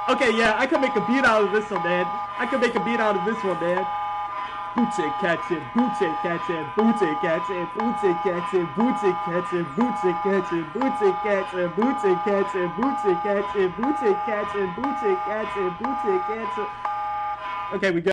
Okay, yeah, I can make a beat out of this one, man. I can make a beat out of this one, man. Booty catching, booty catching, booty catching, booty catching, booty catching, booty catching, booty catching, booty catching, booty catching, booty catching, booty catching, booty catching. Okay, we got.